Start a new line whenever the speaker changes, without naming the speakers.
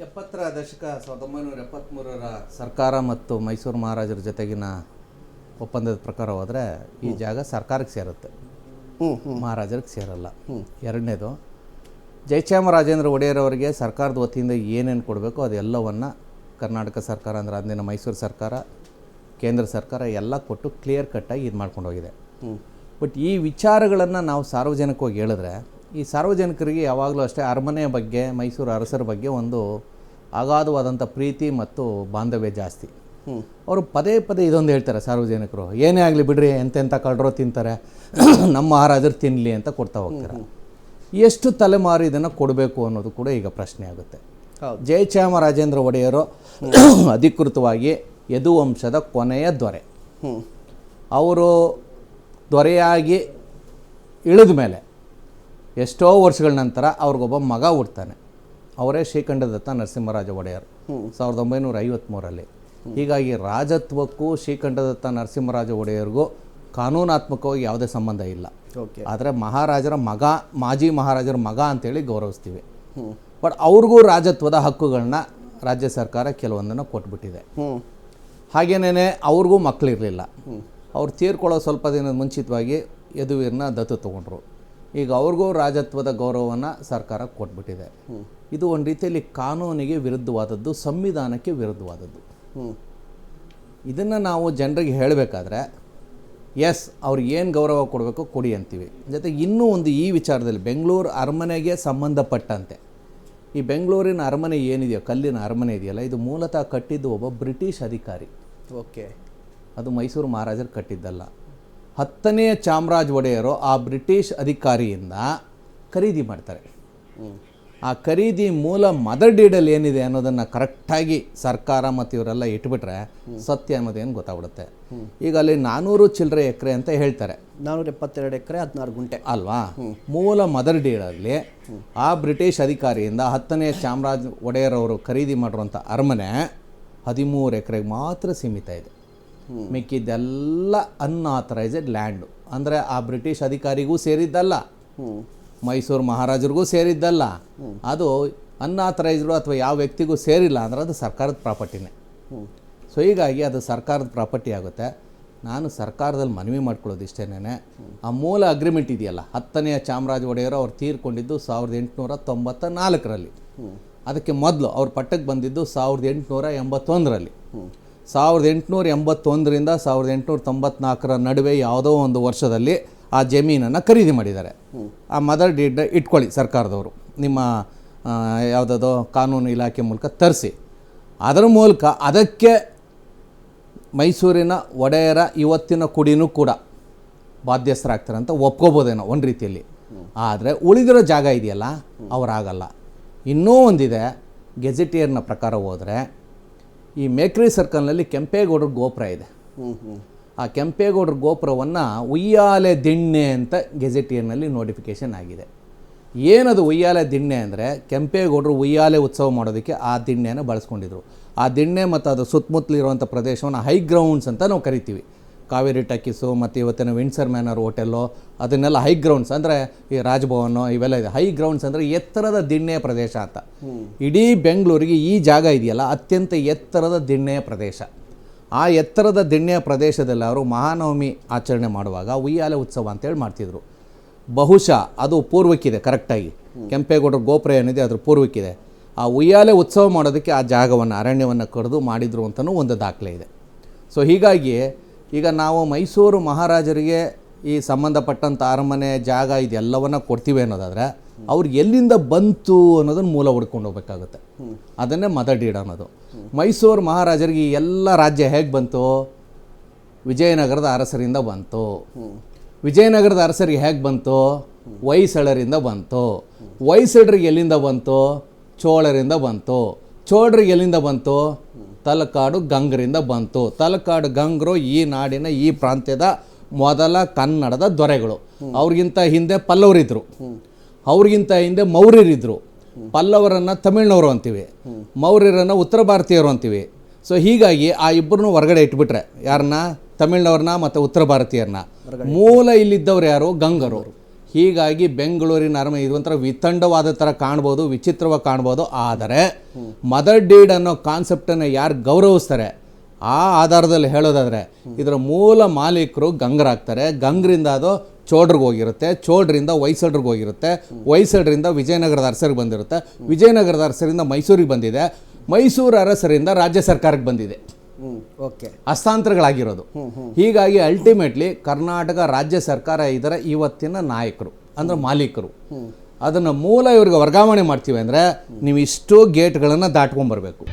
70ರ ದಶಕ 1973ರ ಸರ್ಕಾರ ಮತ್ತು ಮೈಸೂರು ಮಹಾರಾಜರ ಜೊತೆಗಿನ ಒಪ್ಪಂದದ ಪ್ರಕಾರ ಹೋದರೆ ಈ ಜಾಗ ಸರ್ಕಾರಕ್ಕೆ ಸೇರುತ್ತೆ, ಮಹಾರಾಜರಿಗೆ ಸೇರಲ್ಲ. ಎರಡನೇದು, ಜಯಚಾಮರಾಜೇಂದ್ರ ಒಡೆಯರ್ ಅವರಿಗೆ ಸರ್ಕಾರದ ವತಿಯಿಂದ ಏನೇನು ಕೊಡಬೇಕು ಅದೆಲ್ಲವನ್ನು ಕರ್ನಾಟಕ ಸರ್ಕಾರ ಅಂದರೆ ಅಂದಿನ ಮೈಸೂರು ಸರ್ಕಾರ, ಕೇಂದ್ರ ಸರ್ಕಾರ ಎಲ್ಲ ಕೊಟ್ಟು ಕ್ಲಿಯರ್ ಕಟ್ಟಾಗಿ ಇದು ಮಾಡ್ಕೊಂಡು ಹೋಗಿದೆ. ಬಟ್ ಈ ವಿಚಾರಗಳನ್ನು ನಾವು ಸಾರ್ವಜನಿಕವಾಗಿ ಹೇಳಿದ್ರೆ ಈ ಸಾರ್ವಜನಿಕರಿಗೆ ಯಾವಾಗಲೂ ಅಷ್ಟೇ ಅರಮನೆಯ ಬಗ್ಗೆ, ಮೈಸೂರು ಅರಸರ ಬಗ್ಗೆ ಒಂದು ಅಗಾಧವಾದಂಥ ಪ್ರೀತಿ ಮತ್ತು ಬಾಂಧವ್ಯ ಜಾಸ್ತಿ. ಅವರು ಪದೇ ಪದೇ ಇದೊಂದು ಹೇಳ್ತಾರೆ ಸಾರ್ವಜನಿಕರು, ಏನೇ ಆಗಲಿ ಬಿಡ್ರಿ, ಎಂತೆಂಥ ಕಳ್ರೋ ತಿಂತಾರೆ, ನಮ್ಮ ಮಹಾರಾಜರು ತಿನ್ನಲಿ ಅಂತ ಕೊಡ್ತಾ ಹೋಗ್ತಾರೆ. ಎಷ್ಟು ತಲೆಮಾರು ಇದನ್ನು ಕೊಡಬೇಕು ಅನ್ನೋದು ಕೂಡ ಈಗ ಪ್ರಶ್ನೆ ಆಗುತ್ತೆ. ಜಯಚಾಮರಾಜೇಂದ್ರ ಒಡೆಯರು ಅಧಿಕೃತವಾಗಿ ಯದುವಂಶದ ಕೊನೆಯ ದೊರೆ. ಅವರು ದೊರೆಯಾಗಿ ಇಳಿದ ಮೇಲೆ ಎಷ್ಟೋ ವರ್ಷಗಳ ನಂತರ ಅವ್ರಿಗೊಬ್ಬ ಮಗ ಹುಡ್ತಾನೆ. ಅವರೇ ಶ್ರೀಕಂಠದತ್ತ ನರಸಿಂಹರಾಜ ಒಡೆಯರ್ 1953ರಲ್ಲಿ. ಹೀಗಾಗಿ ರಾಜತ್ವಕ್ಕೂ ಶ್ರೀಕಂಠದತ್ತ ನರಸಿಂಹರಾಜ ಒಡೆಯರ್ಗೂ ಕಾನೂನಾತ್ಮಕವಾಗಿ ಯಾವುದೇ ಸಂಬಂಧ ಇಲ್ಲ. ಆದರೆ ಮಹಾರಾಜರ ಮಗ, ಮಾಜಿ ಮಹಾರಾಜರ ಮಗ ಅಂತೇಳಿ ಗೌರವಿಸ್ತೀವಿ. ಬಟ್ ಅವ್ರಿಗೂ ರಾಜತ್ವದ ಹಕ್ಕುಗಳನ್ನ ರಾಜ್ಯ ಸರ್ಕಾರ ಕೆಲವೊಂದನ್ನು ಕೊಟ್ಬಿಟ್ಟಿದೆ. ಹಾಗೇನೇ ಅವ್ರಿಗೂ ಮಕ್ಕಳಿರಲಿಲ್ಲ. ಅವ್ರು ತೀರ್ಕೊಳ್ಳೋ ಸ್ವಲ್ಪ ದಿನದ ಮುಂಚಿತವಾಗಿ ಯದುವೀರನ ದತ್ತು ತೊಗೊಂಡ್ರು. ಈಗ ಅವ್ರಿಗೂ ರಾಜತ್ವದ ಗೌರವವನ್ನು ಸರ್ಕಾರ ಕೊಟ್ಬಿಟ್ಟಿದೆ. ಇದು ಒಂದು ರೀತಿಯಲ್ಲಿ ಕಾನೂನಿಗೆ ವಿರುದ್ಧವಾದದ್ದು, ಸಂವಿಧಾನಕ್ಕೆ ವಿರುದ್ಧವಾದದ್ದು. ಇದನ್ನು ನಾವು ಜನರಿಗೆ ಹೇಳಬೇಕಾದ್ರೆ ಎಸ್, ಅವ್ರಿಗೆ ಏನು ಗೌರವ ಕೊಡಬೇಕು ಕೊಡಿ ಅಂತೀವಿ. ಜೊತೆಗೆ ಇನ್ನೂ ಒಂದು ಈ ವಿಚಾರದಲ್ಲಿ ಬೆಂಗಳೂರು ಅರಮನೆಗೆ ಸಂಬಂಧಪಟ್ಟಂತೆ ಈ ಬೆಂಗಳೂರಿನ ಅರಮನೆ ಏನಿದೆಯೋ, ಕಲ್ಲಿನ ಅರಮನೆ ಇದೆಯಲ್ಲ, ಇದು ಮೂಲತಃ ಕಟ್ಟಿದ್ದು ಒಬ್ಬ ಬ್ರಿಟಿಷ್ ಅಧಿಕಾರಿ. ಅದು ಮೈಸೂರು ಮಹಾರಾಜರು ಕಟ್ಟಿದ್ದಲ್ಲ. 10ನೇ ಚಾಮರಾಜ ಒಡೆಯರು ಆ ಬ್ರಿಟಿಷ್ ಅಧಿಕಾರಿಯಿಂದ ಖರೀದಿ ಮಾಡ್ತಾರೆ. ಆ ಖರೀದಿ ಮೂಲ ಮದರ್ ಡೀಡಲ್ಲಿ ಏನಿದೆ ಅನ್ನೋದನ್ನು ಕರೆಕ್ಟಾಗಿ ಸರ್ಕಾರ ಮತ್ತು ಇವರೆಲ್ಲ ಇಟ್ಬಿಟ್ರೆ ಸತ್ಯ ಅನ್ನೋದೇನು ಗೊತ್ತಾಗ್ಬಿಡುತ್ತೆ. ಈಗ ಅಲ್ಲಿ 400 ಚಿಲ್ಲರೆ ಎಕರೆ ಅಂತ ಹೇಳ್ತಾರೆ,
472 ಎಕರೆ 16 ಗುಂಟೆ
ಅಲ್ವಾ. ಮೂಲ ಮದರ್ ಡೀಡಲ್ಲಿ ಆ ಬ್ರಿಟಿಷ್ ಅಧಿಕಾರಿಯಿಂದ 10ನೇ ಚಾಮರಾಜ ಒಡೆಯರವರು ಖರೀದಿ ಮಾಡಿರುವಂಥ ಅರಮನೆ 13 ಎಕರೆಗೆ ಮಾತ್ರ ಸೀಮಿತ ಇದೆ. ಮಿಕ್ಕಿದ್ದೆಲ್ಲ ಅನ್ಆಥರೈಸ್ಡ್ ಲ್ಯಾಂಡು. ಅಂದರೆ ಆ ಬ್ರಿಟಿಷ್ ಅಧಿಕಾರಿಗೂ ಸೇರಿದ್ದಲ್ಲ, ಮೈಸೂರು ಮಹಾರಾಜರಿಗೂ ಸೇರಿದ್ದಲ್ಲ. ಅದು ಅನ್ಆಥರೈಸ್ಡು ಅಥವಾ ಯಾವ ವ್ಯಕ್ತಿಗೂ ಸೇರಿಲ್ಲ ಅಂದರೆ ಅದು ಸರ್ಕಾರದ ಪ್ರಾಪರ್ಟಿನೇ. ಸೊ ಹೀಗಾಗಿ ಅದು ಸರ್ಕಾರದ ಪ್ರಾಪರ್ಟಿ ಆಗುತ್ತೆ. ನಾನು ಸರ್ಕಾರದಲ್ಲಿ ಮನವಿ ಮಾಡ್ಕೊಳ್ಳೋದು ಇಷ್ಟೇನೆ, ಆ ಮೂಲ ಅಗ್ರಿಮೆಂಟ್ ಇದೆಯಲ್ಲ, 10ನೇ ಚಾಮರಾಜ ಒಡೆಯರು ಅವ್ರು ತೀರ್ಕೊಂಡಿದ್ದು 1894ರಲ್ಲಿ. ಅದಕ್ಕೆ ಮೊದಲು ಅವ್ರ ಪಟ್ಟಕ್ಕೆ ಬಂದಿದ್ದು 1881ರಲ್ಲಿ. 1881ರಿಂದ 1894ರ ನಡುವೆ ಯಾವುದೋ ಒಂದು ವರ್ಷದಲ್ಲಿ ಆ ಜಮೀನನ್ನು ಖರೀದಿ ಮಾಡಿದ್ದಾರೆ. ಆ ಮದರ್ ಡೀಡ್ ಇಟ್ಕೊಳ್ಳಿ ಸರ್ಕಾರದವರು, ನಿಮ್ಮ ಯಾವುದಾದೋ ಕಾನೂನು ಇಲಾಖೆ ಮೂಲಕ ತರಿಸಿ. ಅದರ ಮೂಲಕ ಅದಕ್ಕೆ ಮೈಸೂರಿನ ಒಡೆಯರ ಇವತ್ತಿನ ಕುಡಿನೂ ಕೂಡ ಬಾಧ್ಯಸ್ಥರಾಗ್ತಾರೆ ಅಂತ ಒಪ್ಕೋಬೋದೇನೋ ಒಂದು ರೀತಿಯಲ್ಲಿ. ಆದರೆ ಉಳಿದಿರೋ ಜಾಗ ಇದೆಯಲ್ಲ, ಅವರಾಗಲ್ಲ. ಇನ್ನೂ ಒಂದಿದೆ, ಗೆಜೆಟಿಯರ್ನ ಪ್ರಕಾರ ಹೋದರೆ ಈ ಮೇಕ್ರಿ ಸರ್ಕಲ್ನಲ್ಲಿ ಕೆಂಪೇಗೌಡರ ಗೋಪುರ ಇದೆ. ಆ ಕೆಂಪೇಗೌಡರ ಗೋಪುರವನ್ನು ಉಯ್ಯಾಲೆ ದಿಣ್ಣೆ ಅಂತ ಗೆಜೆಟಿಯರ್ನಲ್ಲಿ ನೋಟಿಫಿಕೇಷನ್ ಆಗಿದೆ. ಏನದು ಉಯ್ಯಾಲೆ ದಿಣ್ಣೆ ಅಂದರೆ, ಕೆಂಪೇಗೌಡರು ಉಯ್ಯಾಲೆ ಉತ್ಸವ ಮಾಡೋದಕ್ಕೆ ಆ ದಿಣ್ಣೆಯನ್ನು ಬಳಸ್ಕೊಂಡಿದ್ರು. ಆ ದಿಣ್ಣೆ ಮತ್ತು ಅದು ಸುತ್ತಮುತ್ತಲಿರುವಂಥ ಪ್ರದೇಶವನ್ನು ಹೈ ಗ್ರೌಂಡ್ಸ್ ಅಂತ ನಾವು ಕರಿತೀವಿ. ಕಾವೇರಿ ಟಕ್ಕೀಸು ಮತ್ತು ಇವತ್ತಿನ ವಿಂಡ್ಸರ್ ಮ್ಯಾನರ್ ಹೋಟೆಲ್ಲು, ಅದನ್ನೆಲ್ಲ ಹೈ ಗ್ರೌಂಡ್ಸ್ ಅಂದರೆ ಈ ರಾಜಭವನ ಇವೆಲ್ಲ ಇದೆ. ಹೈ ಗ್ರೌಂಡ್ಸ್ ಅಂದರೆ ಎತ್ತರದ ದಿಣ್ಣೆಯ ಪ್ರದೇಶ ಅಂತ. ಇಡೀ ಬೆಂಗಳೂರಿಗೆ ಈ ಜಾಗ ಇದೆಯಲ್ಲ, ಅತ್ಯಂತ ಎತ್ತರದ ದಿಣ್ಣೆಯ ಪ್ರದೇಶ. ಆ ಎತ್ತರದ ದಿಣ್ಣೆಯ ಪ್ರದೇಶದಲ್ಲಿ ಅವರು ಮಹಾನವಮಿ ಆಚರಣೆ ಮಾಡುವಾಗ ಉಯ್ಯಾಲೆ ಉತ್ಸವ ಅಂತೇಳಿ ಮಾಡ್ತಿದ್ರು. ಬಹುಶಃ ಅದು ಪೂರ್ವಕ್ಕಿದೆ, ಕರೆಕ್ಟಾಗಿ ಕೆಂಪೇಗೌಡರ ಗೋಪುರ ಏನಿದೆ ಅದ್ರ ಪೂರ್ವಕ್ಕಿದೆ. ಆ ಉಯ್ಯಾಲೆ ಉತ್ಸವ ಮಾಡೋದಕ್ಕೆ ಆ ಜಾಗವನ್ನು, ಅರಣ್ಯವನ್ನು ಕಡಿದು ಮಾಡಿದ್ರು ಅಂತಲೂ ಒಂದು ದಾಖಲೆ ಇದೆ. ಸೊ ಹೀಗಾಗಿ ಈಗ ನಾವು ಮೈಸೂರು ಮಹಾರಾಜರಿಗೆ ಈ ಸಂಬಂಧಪಟ್ಟಂಥ ಅರಮನೆ ಜಾಗ ಇದೆಲ್ಲವನ್ನು ಕೊಡ್ತೀವಿ ಅನ್ನೋದಾದರೆ ಅವ್ರಿಗೆ ಎಲ್ಲಿಂದ ಬಂತು ಅನ್ನೋದನ್ನು ಮೂಲ ಹುಡ್ಕೊಂಡು ಹೋಗ್ಬೇಕಾಗುತ್ತೆ. ಅದನ್ನೇ ಮದರ್ ಡೀಡ್ ಅನ್ನೋದು. ಮೈಸೂರು ಮಹಾರಾಜರಿಗೆ ಈ ಎಲ್ಲ ರಾಜ್ಯ ಹೇಗೆ ಬಂತು? ವಿಜಯನಗರದ ಅರಸರಿಂದ ಬಂತು. ವಿಜಯನಗರದ ಅರಸರಿಗೆ ಹೇಗೆ ಬಂತು? ಹೊಯ್ಸಳರಿಂದ ಬಂತು. ಹೊಯ್ಸಳರಿಗೆ ಎಲ್ಲಿಂದ ಬಂತು? ಚೋಳರಿಂದ ಬಂತು. ಚೋಳರಿಗೆ ಎಲ್ಲಿಂದ ಬಂತು? ತಲಕಾಡು ಗಂಗರಿಂದ ಬಂತು. ತಲಕಾಡು ಗಂಗರು ಈ ನಾಡಿನ ಈ ಪ್ರಾಂತ್ಯದ ಮೊದಲ ಕನ್ನಡದ ದೊರೆಗಳು. ಅವ್ರಿಗಿಂತ ಹಿಂದೆ ಪಲ್ಲವರಿದ್ದರು, ಅವ್ರಿಗಿಂತ ಹಿಂದೆ ಮೌರ್ಯರಿದ್ದರು. ಪಲ್ಲವರನ್ನು ತಮಿಳ್ನವರು ಅಂತೀವಿ, ಮೌರ್ಯರನ್ನು ಉತ್ತರ ಭಾರತೀಯರು ಅಂತೀವಿ. ಸೊ ಹೀಗಾಗಿ ಆ ಇಬ್ಬರನ್ನು ಹೊರಗಡೆ ಇಟ್ಬಿಟ್ರೆ, ಯಾರನ್ನ? ತಮಿಳ್ನವ್ರನ್ನ ಮತ್ತು ಉತ್ತರ ಭಾರತೀಯರನ್ನ. ಮೂಲ ಇಲ್ಲಿದ್ದವ್ರು ಯಾರು? ಗಂಗರು. ಹೀಗಾಗಿ ಬೆಂಗಳೂರಿನ ಅರಮನೆ ಇದೊಂಥರ ವಿತಂಡವಾದ ಥರ ಕಾಣ್ಬೋದು, ವಿಚಿತ್ರವಾಗಿ ಕಾಣ್ಬೋದು. ಆದರೆ ಮದರ್ ಡೀಡ್ ಅನ್ನೋ ಕಾನ್ಸೆಪ್ಟನ್ನು ಯಾರು ಗೌರವಿಸ್ತಾರೆ ಆ ಆಧಾರದಲ್ಲಿ ಹೇಳೋದಾದರೆ ಇದರ ಮೂಲ ಮಾಲೀಕರು ಗಂಗರಾಗ್ತಾರೆ. ಗಂಗರಿಂದ ಅದು ಚೋಳ್ರಿಗೆ ಹೋಗಿರುತ್ತೆ, ಚೋಳರಿಂದ ಹೊಯ್ಸಳರಿಗೆ ಹೋಗಿರುತ್ತೆ, ಹೊಯ್ಸಳರಿಂದ ವಿಜಯನಗರದ ಅರಸರಿಗೆ ಬಂದಿರುತ್ತೆ, ವಿಜಯನಗರದ ಅರಸರಿಂದ ಮೈಸೂರಿಗೆ ಬಂದಿದೆ, ಮೈಸೂರು ಅರಸರಿಂದ ರಾಜ್ಯ ಸರ್ಕಾರಕ್ಕೆ ಬಂದಿದೆ.
ಓಕೆ,
ಹಸ್ತಾಂತರಗಳಾಗಿರೋದು. ಹೀಗಾಗಿ ಅಲ್ಟಿಮೇಟ್ಲಿ ಕರ್ನಾಟಕ ರಾಜ್ಯ ಸರ್ಕಾರ ಇದರ ಇವತ್ತಿನ ನಾಯಕರು ಅಂದರೆ ಮಾಲೀಕರು. ಅದನ್ನು ಮೂಲ ಇವ್ರಿಗೆ ವರ್ಗಾವಣೆ ಮಾಡ್ತೀವಿ ಅಂದರೆ ನೀವು ಇಷ್ಟು ಗೇಟ್ಗಳನ್ನು ದಾಟ್ಕೊಂಡ್ಬರ್ಬೇಕು.